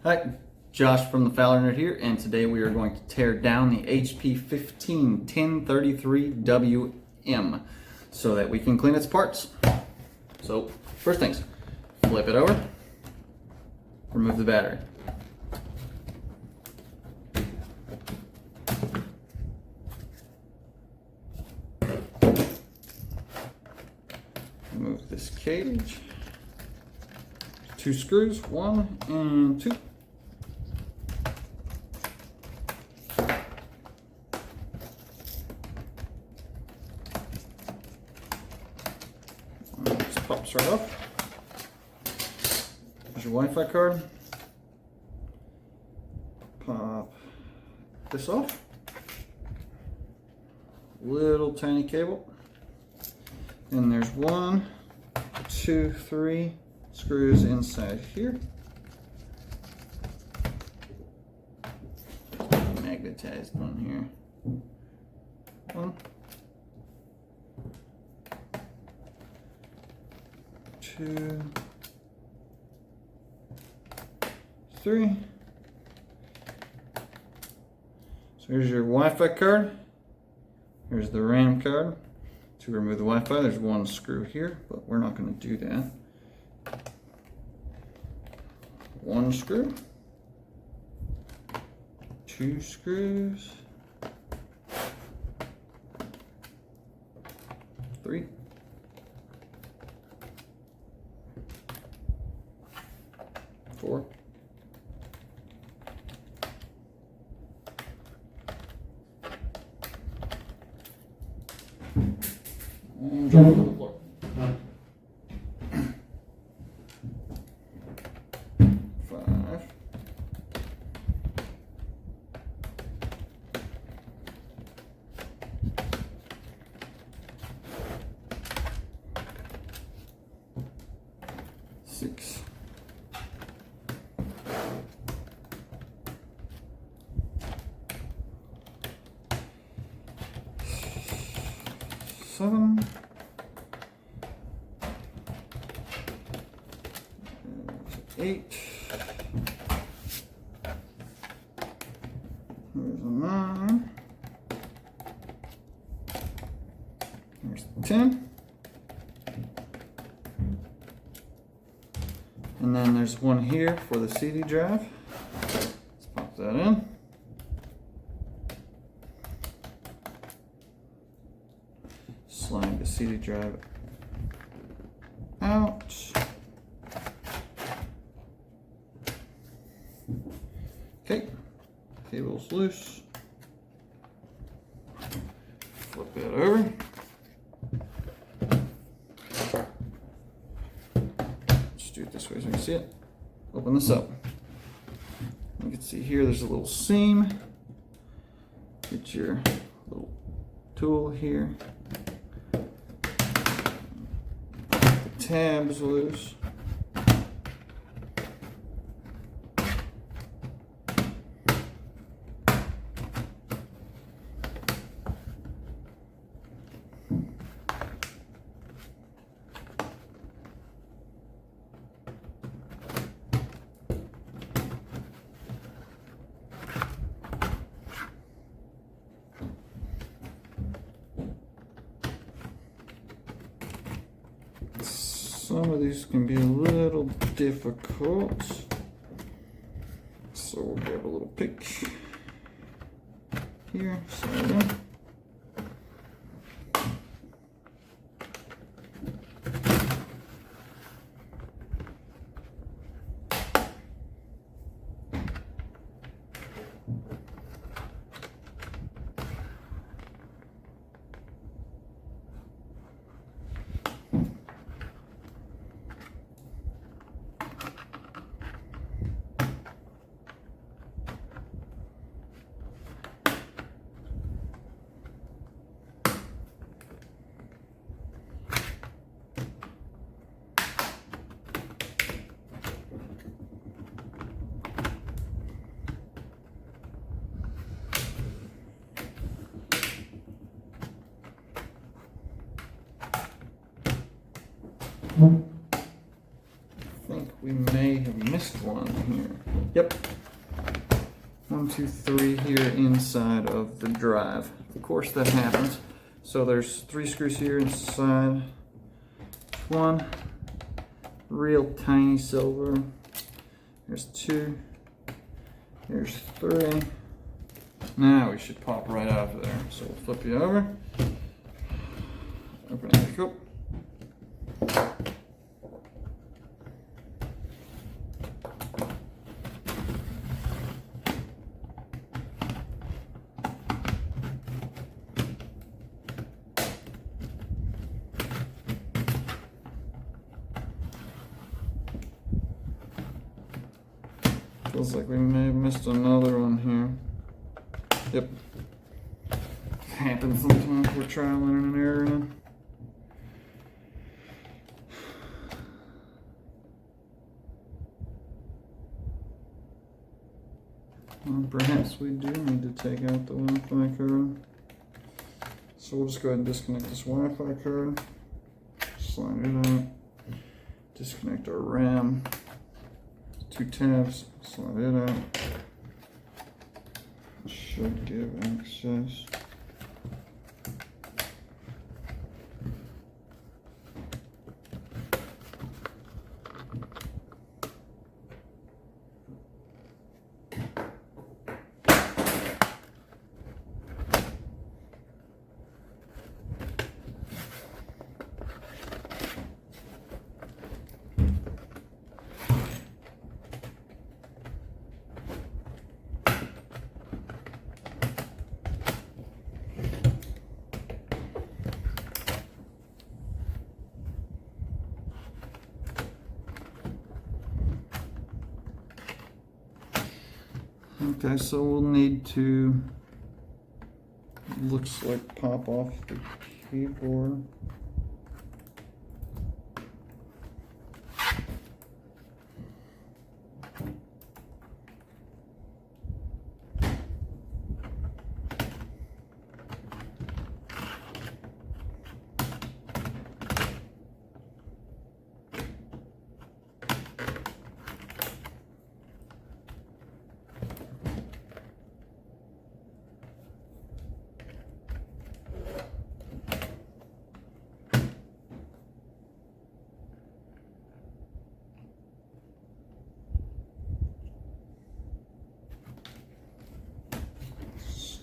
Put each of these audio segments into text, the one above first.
Hi, Josh from the Fowler Nerd here, and today we are going to tear down the HP 1033WM so that we can clean its parts. So, first things, flip it over, remove the battery. Remove this cage. 2 screws, 1 and 2. This pops right off. There's your Wi-Fi card. Pop this off. Little tiny cable. And there's 1, 2, 3 screws inside here. Magnetized one here. 1, 2, 3. So here's your Wi-Fi card. Here's the RAM card. To remove the Wi-Fi, there's 1 screw here, but we're not going to do that. 1 screw, 2 screws, 3, 4, and drop it to the floor. 5, 6, 7, 8. Here's a 9. Here's 10. And then there's one here for the CD drive. Let's pop that in. Slide the CD drive out. Okay, cable's loose. Flip that over. Just do it this way so you can see it. Open this up. You can see here there's a little seam. Get your little tool here. The tab's loose. Some of these can be a little difficult, so we'll grab a little pick here, slide in. I think we may have missed one here. Yep. 1, 2, 3 here inside of the drive. Of course that happens. So there's 3 screws here inside. One real tiny silver. There's 2. There's 3. Now we should pop right out of there. So we'll flip you over. Open it back up. Feels like we may have missed another one here. Yep. Happens sometimes. We're trialing and erroring. Well, perhaps we do need to take out the Wi-Fi card. So we'll just go ahead and disconnect this Wi-Fi card. Slide it out. Disconnect our RAM. 2 tabs. Slide it out. Should give access. Okay, so we'll need to, looks like, pop off the keyboard.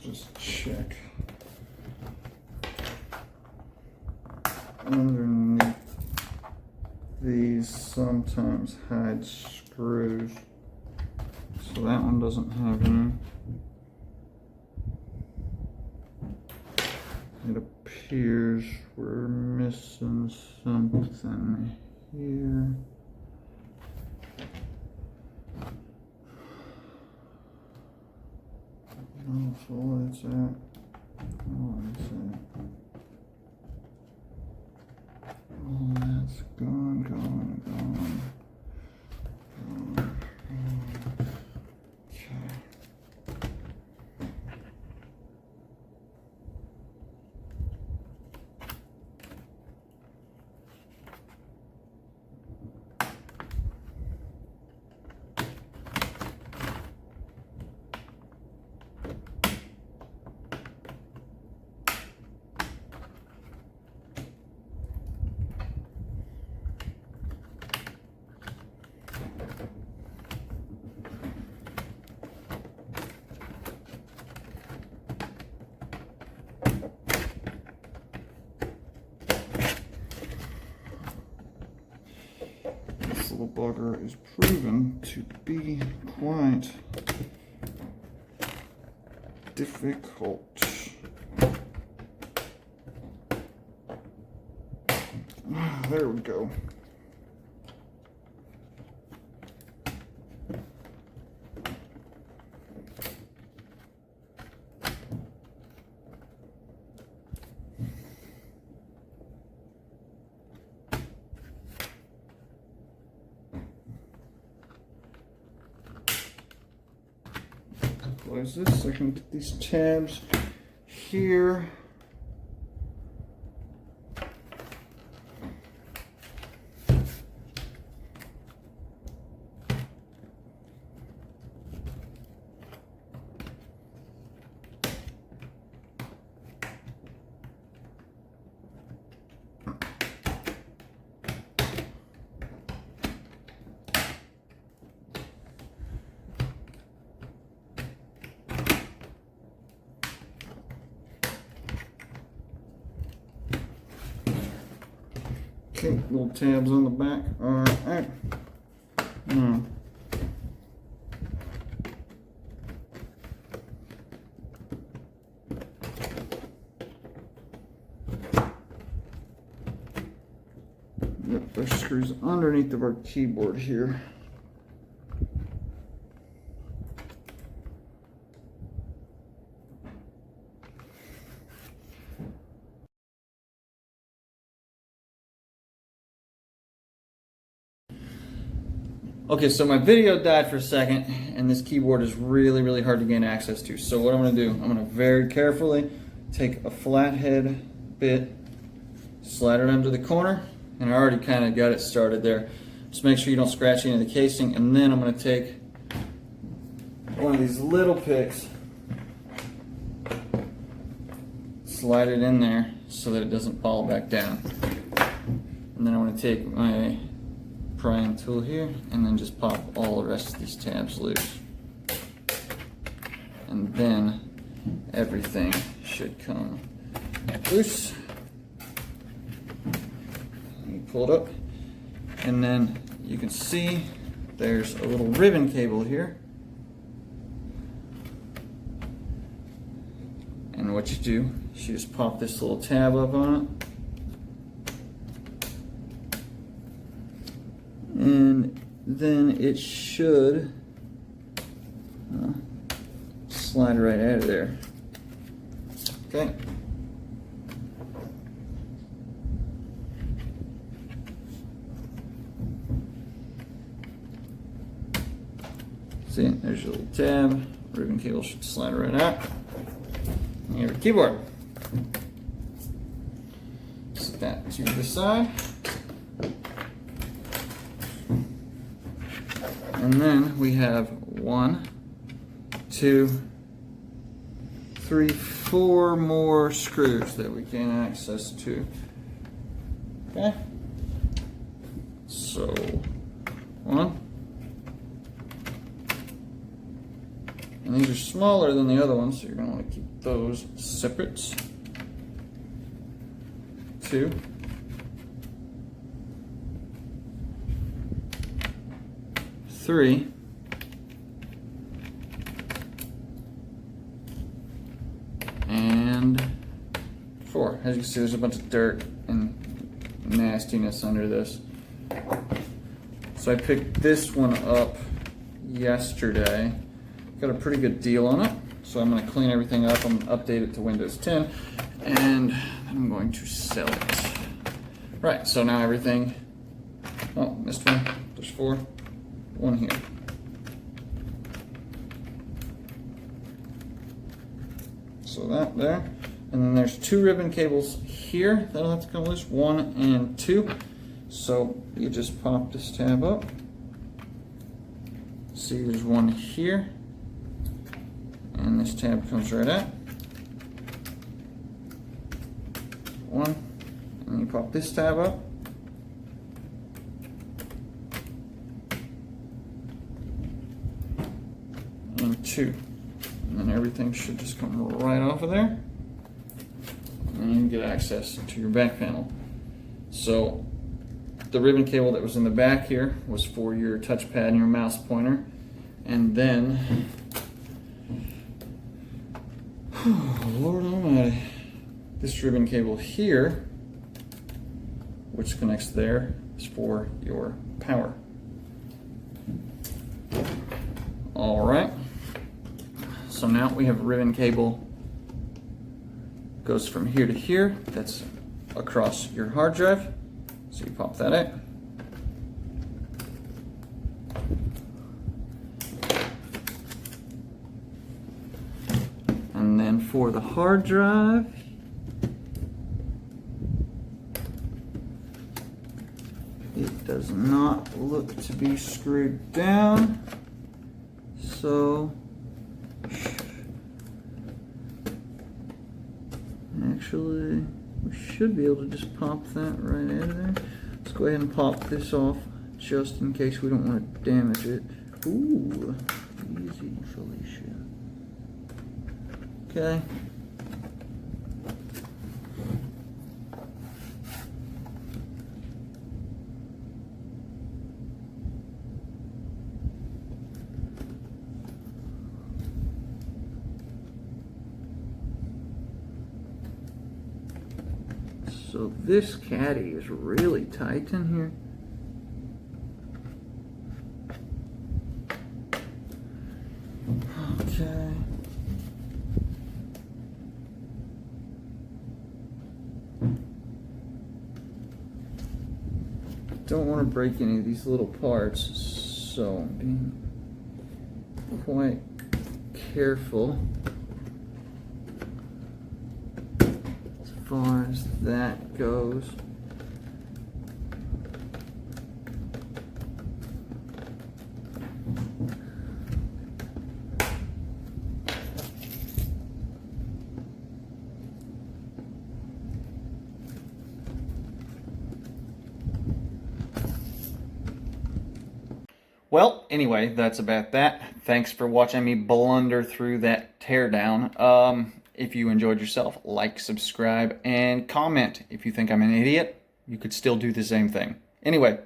Just check. Underneath these sometimes hide screws, so that one doesn't have any. It appears we're missing something here. Oh, so what's that? Oh, that's gone, gone, gone. Okay. This little bugger is proven to be quite difficult. There we go. Close this so I can get these tabs here. Okay, little tabs on the back. All right. Yep, there's screws underneath of our keyboard here. Okay, so my video died for a second, and this keyboard is really, really hard to gain access to. So what I'm gonna do, I'm gonna very carefully take a flathead bit, slide it under the corner, and I already kind of got it started there. Just make sure you don't scratch any of the casing, and then I'm gonna take one of these little picks, slide it in there so that it doesn't fall back down. And then I'm gonna take my prying tool here and then just pop all the rest of these tabs loose. And then everything should come loose. You pull it up, and then you can see there's a little ribbon cable here. And what you do is you just pop this little tab up on it. And then it should slide right out of there. Okay. See, there's your little tab. Ribbon cable should slide right out. And you have your keyboard. Set that to the side. And then we have 1, 2, 3, 4 more screws that we gain access to. Okay. So 1. And these are smaller than the other ones, so you're going to want to keep those separate. 2. 3. And 4. As you can see, there's a bunch of dirt and nastiness under this. So I picked this one up yesterday. Got a pretty good deal on it. So I'm going to clean everything up. I'm going to update it to Windows 10. And I'm going to sell it. Right, so now everything... Oh, missed one. There's 4. 1 here. So that there. And then there's 2 ribbon cables here that'll have to come loose, 1 and 2. So you just pop this tab up. See, there's 1 here. And this tab comes right out. 1. And you pop this tab up. And 2. And then everything should just come right off of there. And you can get access to your back panel. So the ribbon cable that was in the back here was for your touchpad and your mouse pointer. And then, oh, Lord Almighty, this ribbon cable here, which connects there, is for your power. All right. So now we have a ribbon cable, goes from here to here, that's across your hard drive. So you pop that out. And then for the hard drive, it does not look to be screwed down. So actually, we should be able to just pop that right out of there. Let's go ahead and pop this off just in case we don't want to damage it. Ooh, easy, Felicia. Okay. So this caddy is really tight in here. Okay. Don't want to break any of these little parts, so I'm being quite careful as far as that goes. Well, anyway, that's about that. Thanks for watching me blunder through that teardown. If you enjoyed yourself, like, subscribe, and comment. If you think I'm an idiot, you could still do the same thing. Anyway,